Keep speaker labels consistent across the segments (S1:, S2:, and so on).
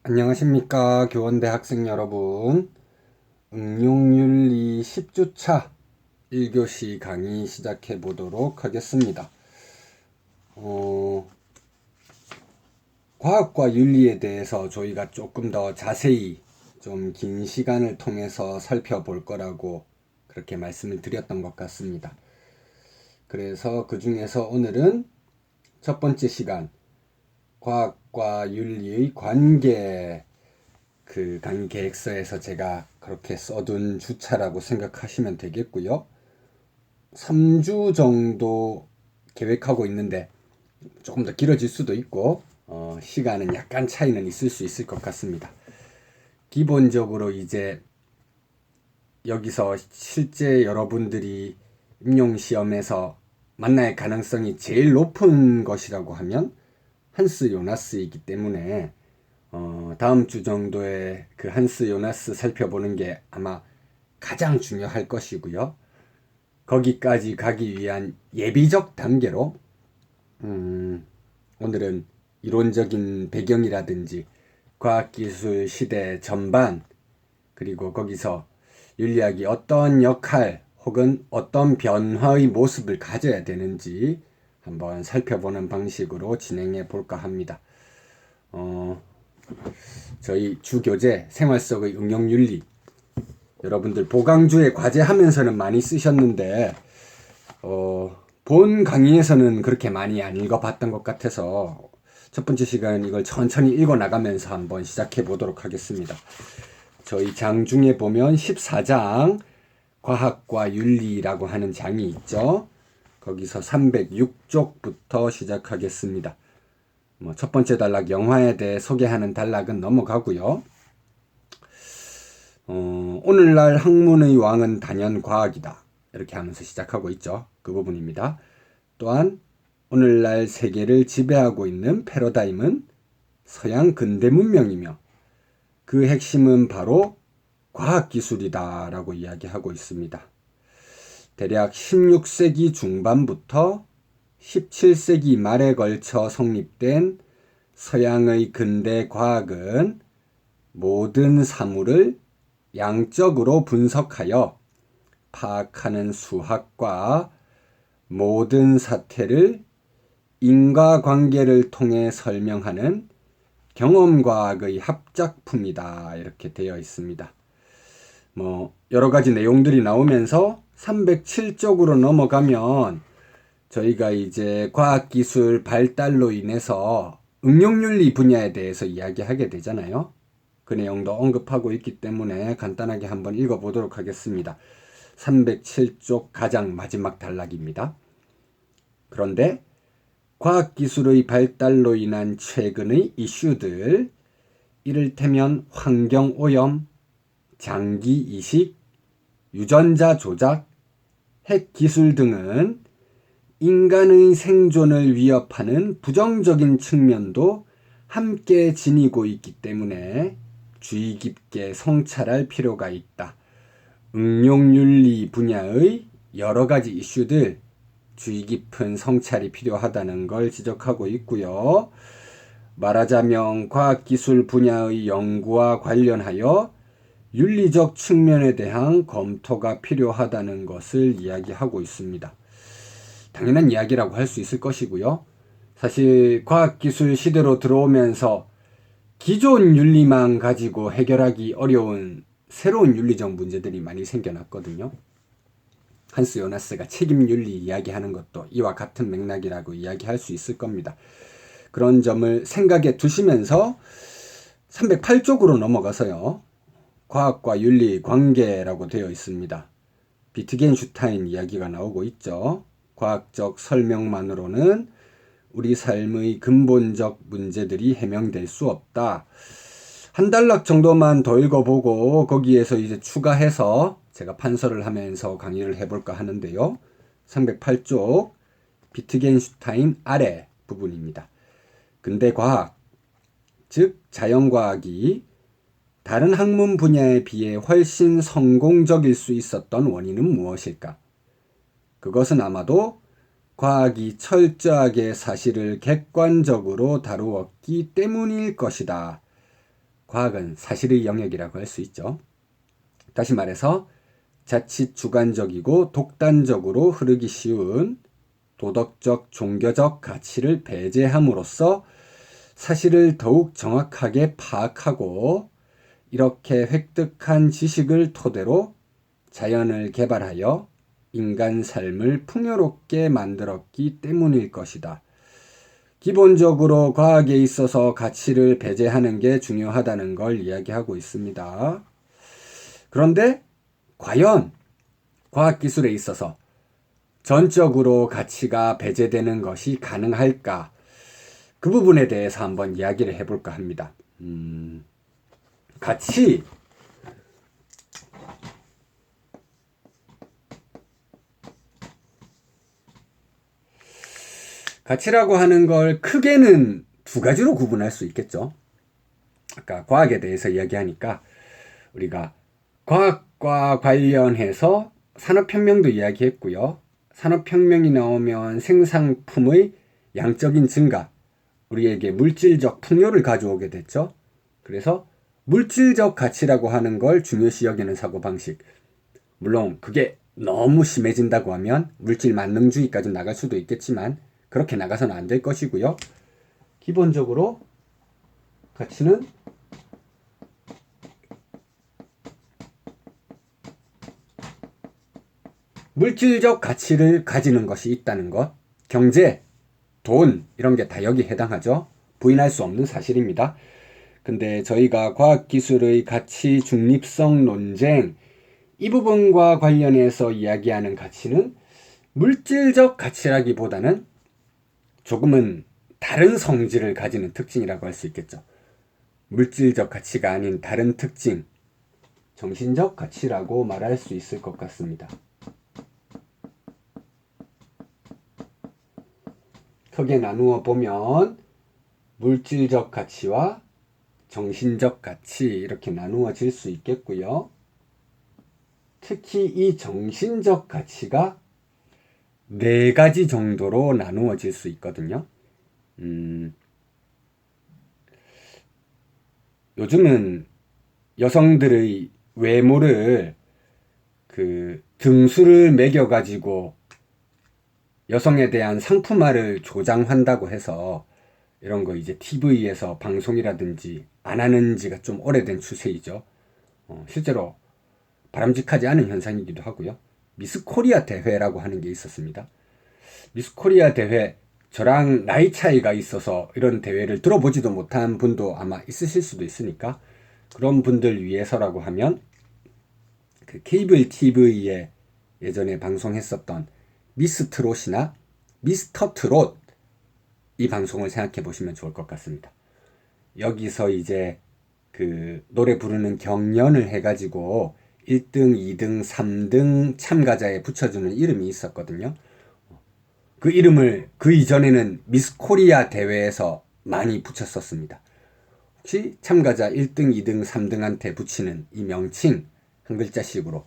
S1: 안녕하십니까 교원대 학생 여러분. 응용윤리 10주차 1교시 강의 시작해 보도록 하겠습니다. 과학과 윤리에 대해서 저희가 조금 더 자세히 좀 긴 시간을 통해서 살펴볼 거라고 그렇게 말씀을 드렸던 것 같습니다. 그래서 그 중에서 오늘은 첫 번째 시간 과학과 윤리의 관계, 그 강의 계획서에서 제가 그렇게 써둔 주차라고 생각하시면 되겠고요. 3주 정도 계획하고 있는데 조금 더 길어질 수도 있고 시간은 약간 차이는 있을 수 있을 것 같습니다. 기본적으로 이제 여기서 실제 여러분들이 임용시험에서 만날 가능성이 제일 높은 것이라고 하면 한스 요나스이기 때문에 다음 주 정도에 그 한스 요나스 살펴보는 게 아마 가장 중요할 것이고요. 거기까지 가기 위한 예비적 단계로 오늘은 이론적인 배경이라든지 과학기술 시대 전반, 그리고 거기서 윤리학이 어떤 역할 혹은 어떤 변화의 모습을 가져야 되는지 한번 살펴보는 방식으로 진행해 볼까 합니다. 저희 주교재 생활 속의 응용윤리, 여러분들 보강주에 과제하면서는 많이 쓰셨는데 본 강의에서는 그렇게 많이 안 읽어봤던 것 같아서 첫 번째 시간은 이걸 천천히 읽어 나가면서 한번 시작해 보도록 하겠습니다. 저희 장 중에 보면 14장 과학과 윤리라고 하는 장이 있죠. 거기서 306쪽부터 시작하겠습니다. 첫 번째 단락 영화에 대해 소개하는 단락은 넘어가고요. 오늘날 학문의 왕은 단연 과학이다, 이렇게 하면서 시작하고 있죠. 그 부분입니다. 또한 오늘날 세계를 지배하고 있는 패러다임은 서양 근대 문명이며 그 핵심은 바로 과학기술이다 라고 이야기하고 있습니다. 대략 16세기 중반부터 17세기 말에 걸쳐 성립된 서양의 근대 과학은 모든 사물을 양적으로 분석하여 파악하는 수학과 모든 사태를 인과관계를 통해 설명하는 경험과학의 합작품이다, 이렇게 되어 있습니다. 여러 가지 내용들이 나오면서 307쪽으로 넘어가면 저희가 이제 과학기술 발달로 인해서 응용윤리 분야에 대해서 이야기하게 되잖아요. 그 내용도 언급하고 있기 때문에 간단하게 한번 읽어보도록 하겠습니다. 307쪽 가장 마지막 단락입니다. 그런데 과학기술의 발달로 인한 최근의 이슈들, 이를테면 환경오염, 장기이식, 유전자 조작, 핵기술 등은 인간의 생존을 위협하는 부정적인 측면도 함께 지니고 있기 때문에 주의 깊게 성찰할 필요가 있다. 응용윤리 분야의 여러 가지 이슈들 주의 깊은 성찰이 필요하다는 걸 지적하고 있고요. 말하자면 과학기술 분야의 연구와 관련하여 윤리적 측면에 대한 검토가 필요하다는 것을 이야기하고 있습니다. 당연한 이야기라고 할 수 있을 것이고요. 사실 과학기술 시대로 들어오면서 기존 윤리만 가지고 해결하기 어려운 새로운 윤리적 문제들이 많이 생겨났거든요. 한스 요나스가 책임윤리 이야기하는 것도 이와 같은 맥락이라고 이야기할 수 있을 겁니다. 그런 점을 생각에 두시면서 308쪽으로 넘어가서요. 과학과 윤리 관계라고 되어 있습니다. 비트겐슈타인 이야기가 나오고 있죠. 과학적 설명만으로는 우리 삶의 근본적 문제들이 해명될 수 없다. 한 단락 정도만 더 읽어보고 거기에서 이제 추가해서 제가 판서를 하면서 강의를 해볼까 하는데요. 308쪽 비트겐슈타인 아래 부분입니다. 근대 과학, 즉 자연과학이 다른 학문 분야에 비해 훨씬 성공적일 수 있었던 원인은 무엇일까? 그것은 아마도 과학이 철저하게 사실을 객관적으로 다루었기 때문일 것이다. 과학은 사실의 영역이라고 할 수 있죠. 다시 말해서 자칫 주관적이고 독단적으로 흐르기 쉬운 도덕적, 종교적 가치를 배제함으로써 사실을 더욱 정확하게 파악하고 이렇게 획득한 지식을 토대로 자연을 개발하여 인간 삶을 풍요롭게 만들었기 때문일 것이다. 기본적으로 과학에 있어서 가치를 배제하는 게 중요하다는 걸 이야기하고 있습니다. 그런데 과연 과학기술에 있어서 전적으로 가치가 배제되는 것이 가능할까? 그 부분에 대해서 한번 이야기를 해볼까 합니다. 가치라고 하는 걸 크게는 두 가지로 구분할 수 있겠죠. 아까 과학에 대해서 이야기하니까 우리가 과학과 관련해서 산업혁명도 이야기했고요. 산업혁명이 나오면 생산품의 양적인 증가, 우리에게 물질적 풍요를 가져오게 됐죠. 그래서 물질적 가치라고 하는 걸 중요시 여기는 사고방식. 물론 그게 너무 심해진다고 하면 물질 만능주의까지 나갈 수도 있겠지만 그렇게 나가서는 안 될 것이고요. 기본적으로 가치는 물질적 가치를 가지는 것이 있다는 것, 경제, 돈 이런 게 다 여기 해당하죠. 부인할 수 없는 사실입니다. 근데 저희가 과학기술의 가치 중립성 논쟁 이 부분과 관련해서 이야기하는 가치는 물질적 가치라기보다는 조금은 다른 성질을 가지는 특징이라고 할 수 있겠죠. 물질적 가치가 아닌 다른 특징, 정신적 가치라고 말할 수 있을 것 같습니다. 크게 나누어 보면 물질적 가치와 정신적 가치 이렇게 나누어질 수 있겠고요. 특히 이 정신적 가치가 4가지 정도로 나누어질 수 있거든요. 요즘은 여성들의 외모를 등수를 매겨가지고 여성에 대한 상품화를 조장한다고 해서 이런 거 이제 TV에서 방송이라든지 안 하는 지가 좀 오래된 추세이죠. 실제로 바람직하지 않은 현상이기도 하고요. 미스 코리아 대회라고 하는 게 있었습니다. 미스 코리아 대회, 저랑 나이 차이가 있어서 이런 대회를 들어보지도 못한 분도 아마 있으실 수도 있으니까 그런 분들 위해서라고 하면 그 케이블 TV에 예전에 방송했었던 미스 트롯이나 미스터 트롯 이 방송을 생각해 보시면 좋을 것 같습니다. 여기서 이제 그 노래 부르는 경연을 해가지고 1등, 2등, 3등 참가자에 붙여주는 이름이 있었거든요. 그 이름을 그 이전에는 미스 코리아 대회에서 많이 붙였었습니다. 혹시 참가자 1등, 2등, 3등한테 붙이는 이 명칭 한 글자씩으로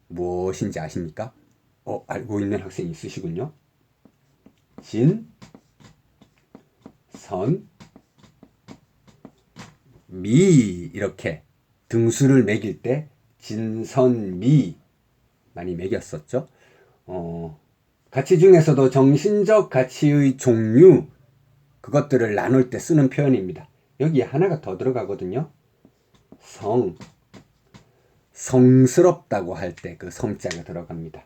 S1: 무엇인지 아십니까? 알고 있는 학생이 있으시군요. 진, 선, 미 이렇게 등수를 매길 때 진선미 많이 매겼었죠. 가치 중에서도 정신적 가치의 종류 그것들을 나눌 때 쓰는 표현입니다. 여기에 하나가 더 들어가거든요. 성스럽다고 할 때 그 성자가 들어갑니다.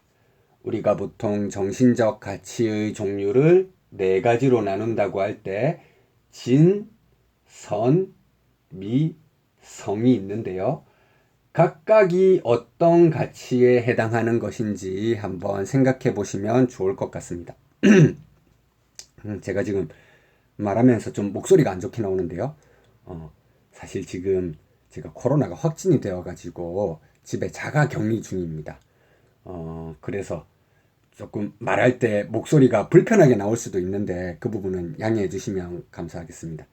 S1: 우리가 보통 정신적 가치의 종류를 4가지로 나눈다고 할 때 진, 선, 미, 성이 있는데요. 각각이 어떤 가치에 해당하는 것인지 한번 생각해 보시면 좋을 것 같습니다. 제가 지금 말하면서 좀 목소리가 안 좋게 나오는데요. 사실 지금 제가 코로나가 확진이 되어가지고 집에 자가 격리 중입니다. 그래서 조금 말할 때 목소리가 불편하게 나올 수도 있는데 그 부분은 양해해 주시면 감사하겠습니다.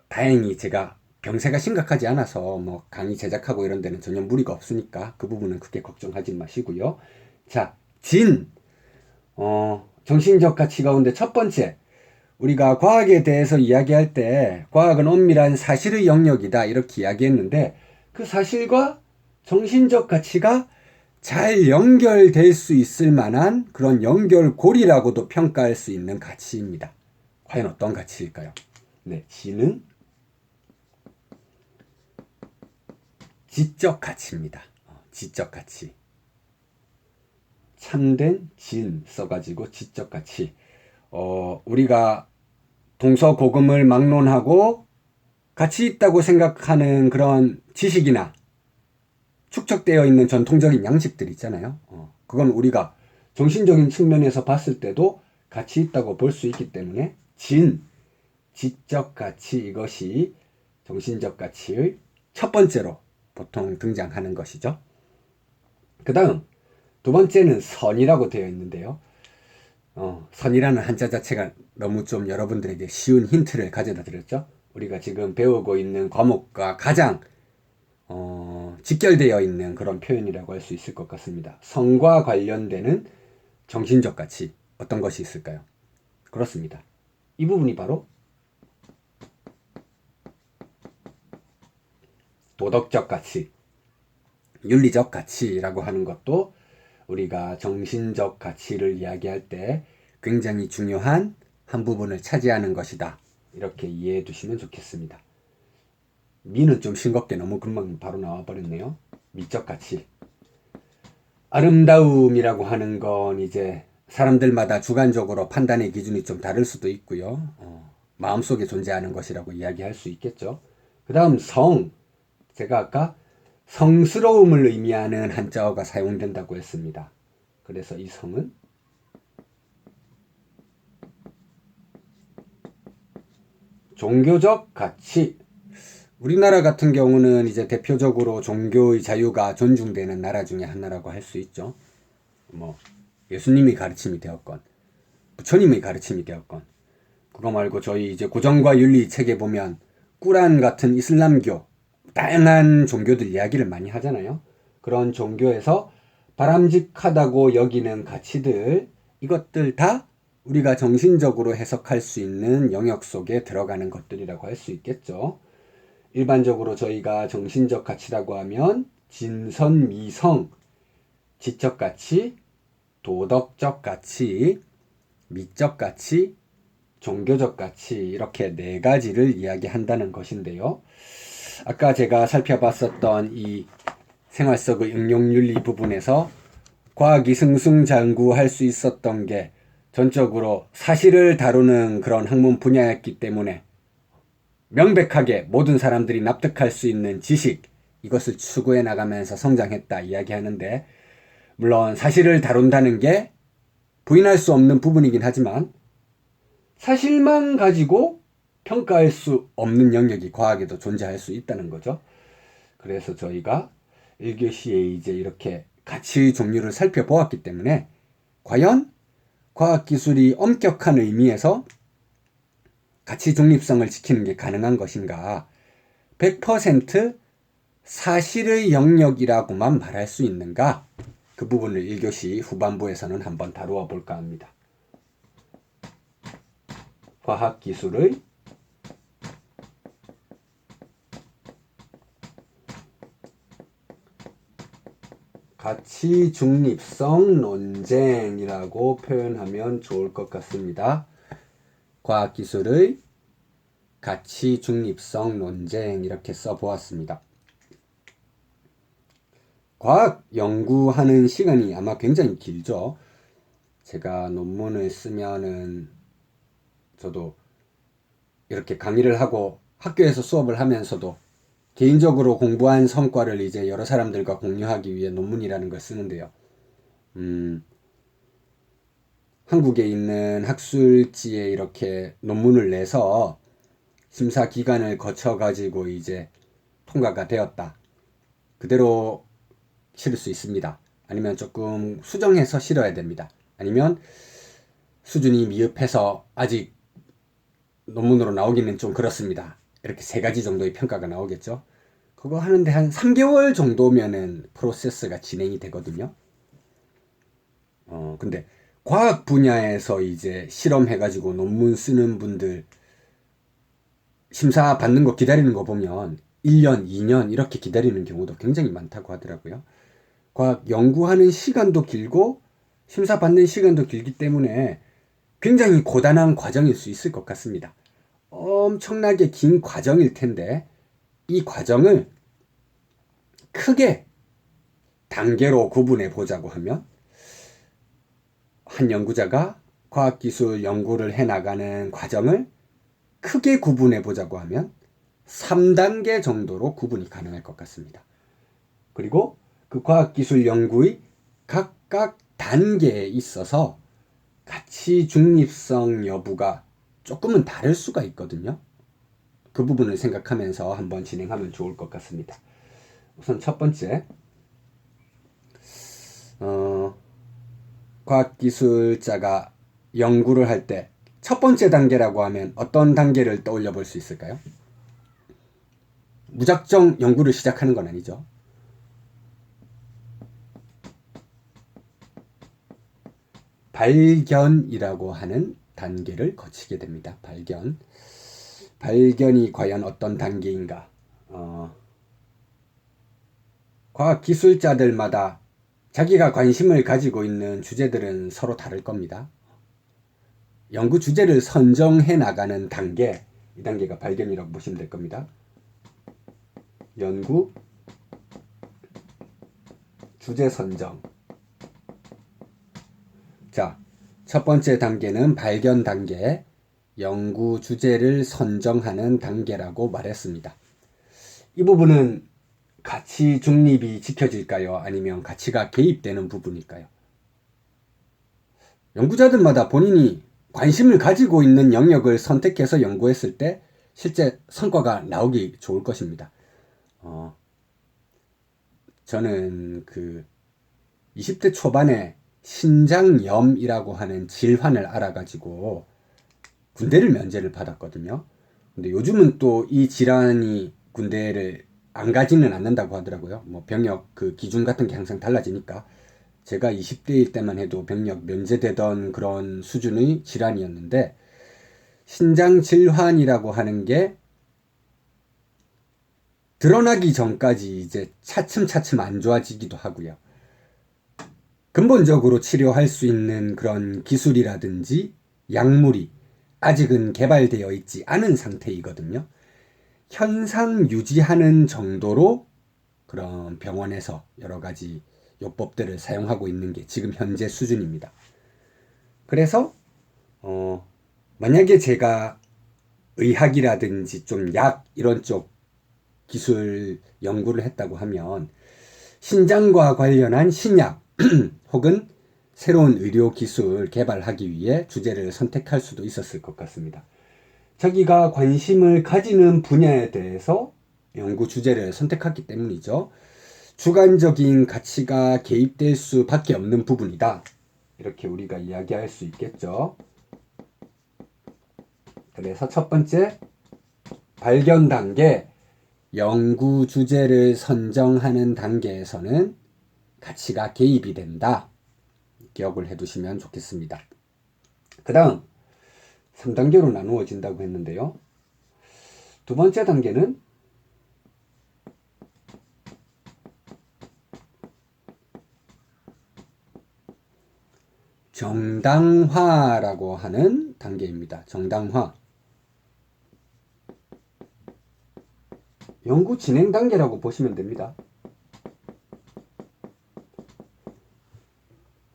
S1: 다행히 제가 병세가 심각하지 않아서 뭐 강의 제작하고 이런 데는 전혀 무리가 없으니까 그 부분은 크게 걱정하지 마시고요. 자, 정신적 가치 가운데 첫 번째, 우리가 과학에 대해서 이야기할 때 과학은 엄밀한 사실의 영역이다 이렇게 이야기했는데 그 사실과 정신적 가치가 잘 연결될 수 있을 만한 그런 연결고리라고도 평가할 수 있는 가치입니다. 과연 어떤 가치일까요? 네, 지능, 지적 가치입니다. 지적 가치. 참된 진 써가지고 지적 가치. 우리가 동서고금을 막론하고 가치 있다고 생각하는 그런 지식이나 축적되어 있는 전통적인 양식들 있잖아요. 그건 우리가 정신적인 측면에서 봤을 때도 가치 있다고 볼 수 있기 때문에 지적 가치 이것이 정신적 가치의 첫 번째로 보통 등장하는 것이죠. 그 다음 두 번째는 선이라고 되어 있는데요. 선이라는 한자 자체가 너무 좀 여러분들에게 쉬운 힌트를 가져다 드렸죠. 우리가 지금 배우고 있는 과목과 가장 직결되어 있는 그런 표현이라고 할 수 있을 것 같습니다. 선과 관련되는 정신적 가치 어떤 것이 있을까요? 그렇습니다. 이 부분이 바로 도덕적 가치, 윤리적 가치라고 하는 것도 우리가 정신적 가치를 이야기할 때 굉장히 중요한 한 부분을 차지하는 것이다. 이렇게 이해해 두시면 좋겠습니다. 미는 좀 싱겁게 너무 금방 바로 나와버렸네요. 미적 가치. 아름다움이라고 하는 건 이제 사람들마다 주관적으로 판단의 기준이 좀 다를 수도 있고요. 마음속에 존재하는 것이라고 이야기할 수 있겠죠. 그 다음 성. 제가 아까 성스러움을 의미하는 한자어가 사용된다고 했습니다. 그래서 이 성은 종교적 가치. 우리나라 같은 경우는 이제 대표적으로 종교의 자유가 존중되는 나라 중에 하나라고 할 수 있죠. 뭐 예수님의 가르침이 되었건 부처님의 가르침이 되었건 그거 말고 저희 이제 고정과 윤리 책에 보면 꾸란 같은 이슬람교 다양한 종교들 이야기를 많이 하잖아요. 그런 종교에서 바람직하다고 여기는 가치들 이것들 다 우리가 정신적으로 해석할 수 있는 영역 속에 들어가는 것들이라고 할 수 있겠죠. 일반적으로 저희가 정신적 가치라고 하면 진선, 미성, 지적 가치, 도덕적 가치, 미적 가치, 종교적 가치 이렇게 네 가지를 이야기한다는 것인데요. 아까 제가 살펴봤었던 이 생활 속의 응용윤리 부분에서 과학이 승승장구할 수 있었던 게 전적으로 사실을 다루는 그런 학문 분야였기 때문에 명백하게 모든 사람들이 납득할 수 있는 지식 이것을 추구해 나가면서 성장했다 이야기하는데 물론 사실을 다룬다는 게 부인할 수 없는 부분이긴 하지만 사실만 가지고 평가할 수 없는 영역이 과학에도 존재할 수 있다는 거죠. 그래서 저희가 1교시에 이제 이렇게 가치의 종류를 살펴보았기 때문에 과연 과학기술이 엄격한 의미에서 가치 중립성을 지키는 게 가능한 것인가? 100% 사실의 영역이라고만 말할 수 있는가? 그 부분을 1교시 후반부에서는 한번 다루어 볼까 합니다. 과학기술의 가치 중립성 논쟁이라고 표현하면 좋을 것 같습니다. 과학기술의 가치 중립성 논쟁 이렇게 써보았습니다. 과학 연구하는 시간이 아마 굉장히 길죠. 제가 논문을 쓰면은 저도 이렇게 강의를 하고 학교에서 수업을 하면서도 개인적으로 공부한 성과를 이제 여러 사람들과 공유하기 위해 논문이라는 걸 쓰는데요. 한국에 있는 학술지에 이렇게 논문을 내서 심사 기간을 거쳐가지고 이제 통과가 되었다. 그대로 실을 수 있습니다. 아니면 조금 수정해서 실어야 됩니다. 아니면 수준이 미흡해서 아직 논문으로 나오기는 좀 그렇습니다. 이렇게 세 가지 정도의 평가가 나오겠죠. 그거 하는데 한 3개월 정도면은 프로세스가 진행이 되거든요. 근데 과학 분야에서 이제 실험해가지고 논문 쓰는 분들 심사 받는 거 기다리는 거 보면 1년, 2년 이렇게 기다리는 경우도 굉장히 많다고 하더라고요. 과학 연구하는 시간도 길고 심사 받는 시간도 길기 때문에 굉장히 고단한 과정일 수 있을 것 같습니다. 엄청나게 긴 과정일 텐데 이 과정을 크게 단계로 구분해 보자고 하면 한 연구자가 과학기술 연구를 해나가는 과정을 크게 구분해 보자고 하면 3단계 정도로 구분이 가능할 것 같습니다. 그리고 그 과학기술 연구의 각각 단계에 있어서 가치 중립성 여부가 조금은 다를 수가 있거든요. 그 부분을 생각하면서 한번 진행하면 좋을 것 같습니다. 우선 첫 번째, 과학기술자가 연구를 할 때 첫 번째 단계라고 하면 어떤 단계를 떠올려 볼 수 있을까요? 무작정 연구를 시작하는 건 아니죠. 발견이라고 하는 단계를 거치게 됩니다. 발견이 과연 어떤 단계인가? 과학기술자들마다 자기가 관심을 가지고 있는 주제들은 서로 다를 겁니다. 연구 주제를 선정해 나가는 단계, 이 단계가 발견이라고 보시면 될 겁니다. 연구 주제 선정. 자, 첫 번째 단계는 발견 단계, 연구 주제를 선정하는 단계라고 말했습니다. 이 부분은 가치 중립이 지켜질까요? 아니면 가치가 개입되는 부분일까요? 연구자들마다 본인이 관심을 가지고 있는 영역을 선택해서 연구했을 때 실제 성과가 나오기 좋을 것입니다. 저는 20대 초반에 신장염이라고 하는 질환을 알아가지고 군대를 면제를 받았거든요. 근데 요즘은 또 이 질환이 군대를 안 가지는 않는다고 하더라고요. 뭐 병역 기준 같은 게 항상 달라지니까. 제가 20대일 때만 해도 병역 면제되던 그런 수준의 질환이었는데, 신장 질환이라고 하는 게 드러나기 전까지 이제 차츰차츰 안 좋아지기도 하고요. 근본적으로 치료할 수 있는 그런 기술이라든지 약물이 아직은 개발되어 있지 않은 상태이거든요. 현상 유지하는 정도로 그런 병원에서 여러 가지 요법들을 사용하고 있는 게 지금 현재 수준입니다. 그래서 만약에 제가 의학이라든지 좀 약 이런 쪽 기술 연구를 했다고 하면 신장과 관련한 신약 혹은 새로운 의료 기술 개발하기 위해 주제를 선택할 수도 있었을 것 같습니다. 자기가 관심을 가지는 분야에 대해서 연구 주제를 선택했기 때문이죠. 주관적인 가치가 개입될 수밖에 없는 부분이다. 이렇게 우리가 이야기할 수 있겠죠. 그래서 첫 번째, 발견 단계, 연구 주제를 선정하는 단계에서는 가치가 개입이 된다. 기억을 해두시면 좋겠습니다. 그 다음 3단계로 나누어진다고 했는데요. 두 번째 단계는 정당화라고 하는 단계입니다. 정당화. 연구 진행 단계라고 보시면 됩니다.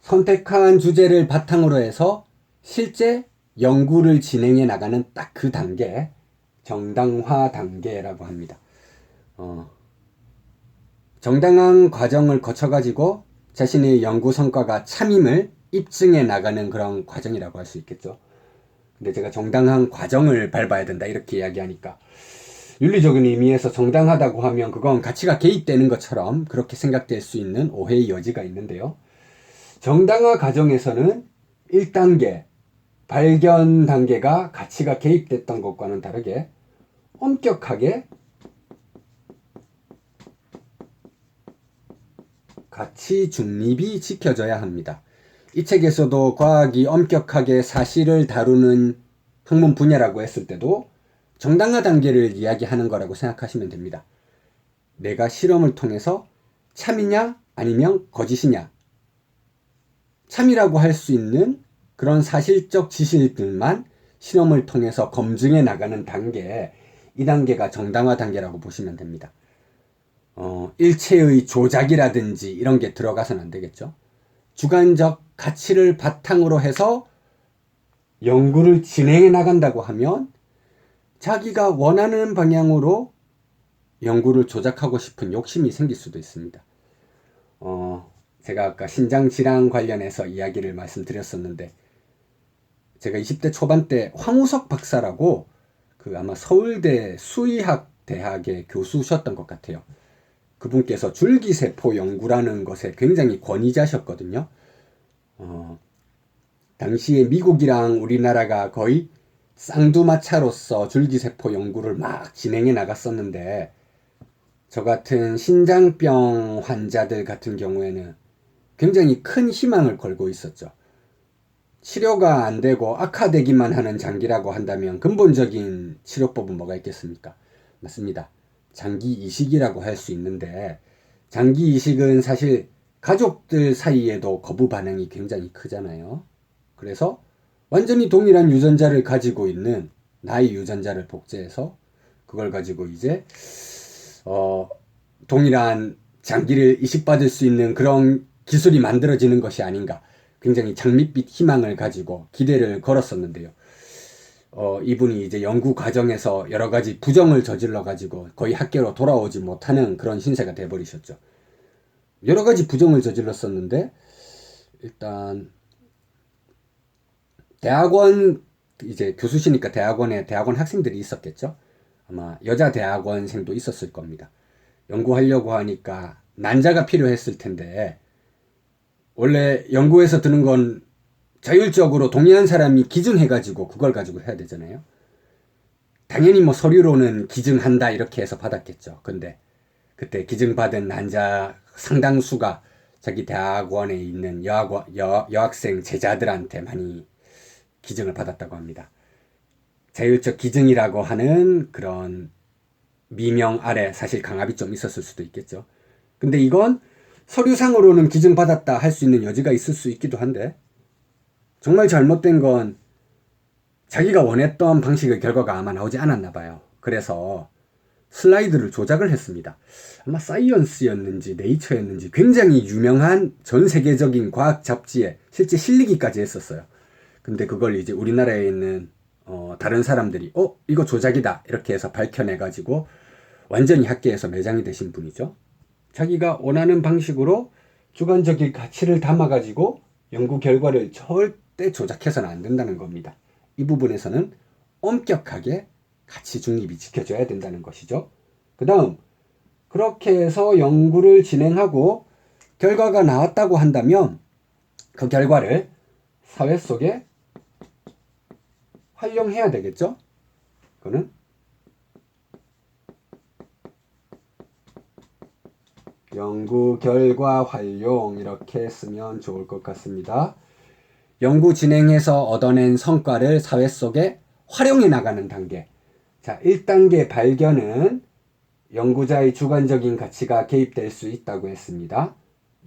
S1: 선택한 주제를 바탕으로 해서 실제 연구를 진행해 나가는 딱 그 단계, 정당화 단계라고 합니다. 정당한 과정을 거쳐가지고 자신의 연구 성과가 참임을 입증해 나가는 그런 과정이라고 할 수 있겠죠. 근데 제가 정당한 과정을 밟아야 된다 이렇게 이야기하니까 윤리적인 의미에서 정당하다고 하면 그건 가치가 개입되는 것처럼 그렇게 생각될 수 있는 오해의 여지가 있는데요. 정당화 과정에서는 1단계 발견 단계가 가치가 개입됐던 것과는 다르게 엄격하게 가치 중립이 지켜져야 합니다. 이 책에서도 과학이 엄격하게 사실을 다루는 학문 분야라고 했을 때도 정당화 단계를 이야기하는 거라고 생각하시면 됩니다. 내가 실험을 통해서 참이냐 아니면 거짓이냐, 참이라고 할 수 있는 그런 사실적 지실들만 실험을 통해서 검증해 나가는 단계, 이 단계가 정당화 단계라고 보시면 됩니다. 일체의 조작이라든지 이런 게 들어가서는 안 되겠죠. 주관적 가치를 바탕으로 해서 연구를 진행해 나간다고 하면 자기가 원하는 방향으로 연구를 조작하고 싶은 욕심이 생길 수도 있습니다. 제가 아까 신장질환 관련해서 이야기를 말씀드렸었는데, 제가 20대 초반 때 황우석 박사라고 아마 서울대 수의학 대학의 교수셨던 것 같아요. 그분께서 줄기세포 연구라는 것에 굉장히 권위자셨거든요. 당시에 미국이랑 우리나라가 거의 쌍두마차로서 줄기세포 연구를 막 진행해 나갔었는데, 저 같은 신장병 환자들 같은 경우에는 굉장히 큰 희망을 걸고 있었죠. 치료가 안 되고 악화되기만 하는 장기라고 한다면 근본적인 치료법은 뭐가 있겠습니까? 맞습니다. 장기 이식이라고 할 수 있는데, 장기 이식은 사실 가족들 사이에도 거부 반응이 굉장히 크잖아요. 그래서 완전히 동일한 유전자를 가지고 있는 나의 유전자를 복제해서 그걸 가지고 이제 동일한 장기를 이식받을 수 있는 그런 기술이 만들어지는 것이 아닌가, 굉장히 장밋빛 희망을 가지고 기대를 걸었었는데요. 이분이 이제 연구 과정에서 여러 가지 부정을 저질러 가지고 거의 학교로 돌아오지 못하는 그런 신세가 돼버리셨죠. 여러 가지 부정을 저질렀었는데, 일단 대학원, 이제 교수시니까 대학원에 대학원 학생들이 있었겠죠. 아마 여자 대학원생도 있었을 겁니다. 연구하려고 하니까 난자가 필요했을 텐데, 원래 연구에서 드는 건 자율적으로 동의한 사람이 기증해가지고 그걸 가지고 해야 되잖아요. 당연히 뭐 서류로는 기증한다 이렇게 해서 받았겠죠. 근데 그때 기증받은 난자 상당수가 자기 대학원에 있는 여학생 제자들한테 많이 기증을 받았다고 합니다. 자율적 기증이라고 하는 그런 미명 아래 사실 강압이 좀 있었을 수도 있겠죠. 근데 이건 서류상으로는 기증받았다 할 수 있는 여지가 있을 수 있기도 한데, 정말 잘못된 건 자기가 원했던 방식의 결과가 아마 나오지 않았나 봐요. 그래서 슬라이드를 조작을 했습니다. 아마 사이언스였는지 네이처였는지 굉장히 유명한 전 세계적인 과학 잡지에 실제 실리기까지 했었어요. 근데 그걸 이제 우리나라에 있는 다른 사람들이 이거 조작이다 이렇게 해서 밝혀내가지고 완전히 학계에서 매장이 되신 분이죠. 자기가 원하는 방식으로 주관적인 가치를 담아가지고 연구 결과를 절대 조작해서는 안 된다는 겁니다. 이 부분에서는 엄격하게 가치 중립이 지켜져야 된다는 것이죠. 그 다음, 그렇게 해서 연구를 진행하고 결과가 나왔다고 한다면 그 결과를 사회 속에 활용해야 되겠죠? 그거는 연구 결과 활용 이렇게 쓰면 좋을 것 같습니다. 연구 진행해서 얻어낸 성과를 사회 속에 활용해 나가는 단계. 자, 1단계 발견은 연구자의 주관적인 가치가 개입될 수 있다고 했습니다.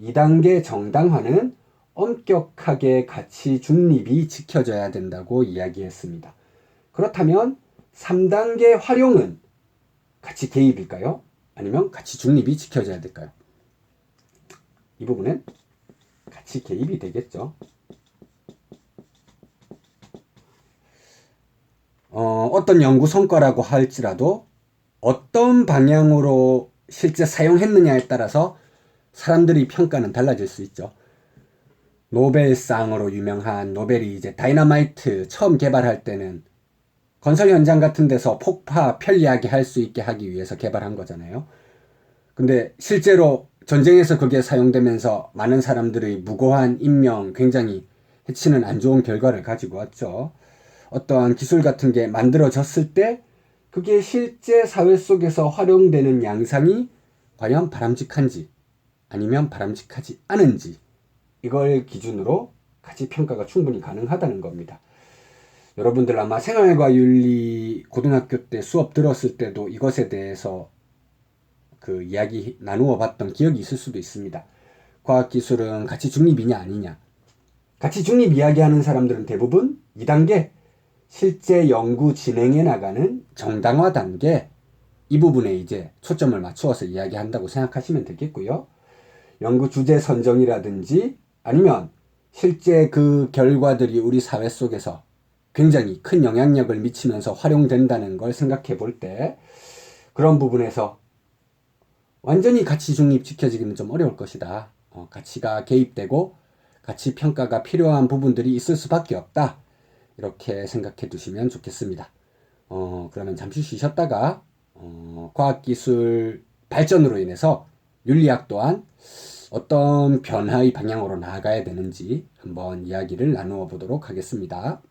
S1: 2단계 정당화는 엄격하게 가치 중립이 지켜져야 된다고 이야기했습니다. 그렇다면 3단계 활용은 가치 개입일까요? 아니면 가치 중립이 지켜져야 될까요? 이 부분은 가치 개입이 되겠죠. 어떤 연구 성과라고 할지라도 어떤 방향으로 실제 사용했느냐에 따라서 사람들이 평가는 달라질 수 있죠. 노벨상으로 유명한 노벨이 이제 다이너마이트 처음 개발할 때는 건설 현장 같은 데서 폭파 편리하게 할 수 있게 하기 위해서 개발한 거잖아요. 근데 실제로 전쟁에서 그게 사용되면서 많은 사람들의 무고한 인명, 굉장히 해치는 안 좋은 결과를 가지고 왔죠. 어떠한 기술 같은 게 만들어졌을 때 그게 실제 사회 속에서 활용되는 양상이 과연 바람직한지 아니면 바람직하지 않은지, 이걸 기준으로 가치 평가가 충분히 가능하다는 겁니다. 여러분들 아마 생활과 윤리 고등학교 때 수업 들었을 때도 이것에 대해서 그 이야기 나누어 봤던 기억이 있을 수도 있습니다. 과학기술은 가치 중립이냐 아니냐. 가치 중립 이야기하는 사람들은 대부분 2단계 실제 연구 진행해 나가는 정당화 단계 이 부분에 이제 초점을 맞추어서 이야기한다고 생각하시면 되겠고요. 연구 주제 선정이라든지 아니면 실제 그 결과들이 우리 사회 속에서 굉장히 큰 영향력을 미치면서 활용된다는 걸 생각해 볼 때 그런 부분에서 완전히 가치 중립 지켜지기는 좀 어려울 것이다. 가치가 개입되고 가치 평가가 필요한 부분들이 있을 수밖에 없다. 이렇게 생각해 두시면 좋겠습니다. 그러면 잠시 쉬셨다가 과학기술 발전으로 인해서 윤리학 또한 어떤 변화의 방향으로 나아가야 되는지 한번 이야기를 나누어 보도록 하겠습니다.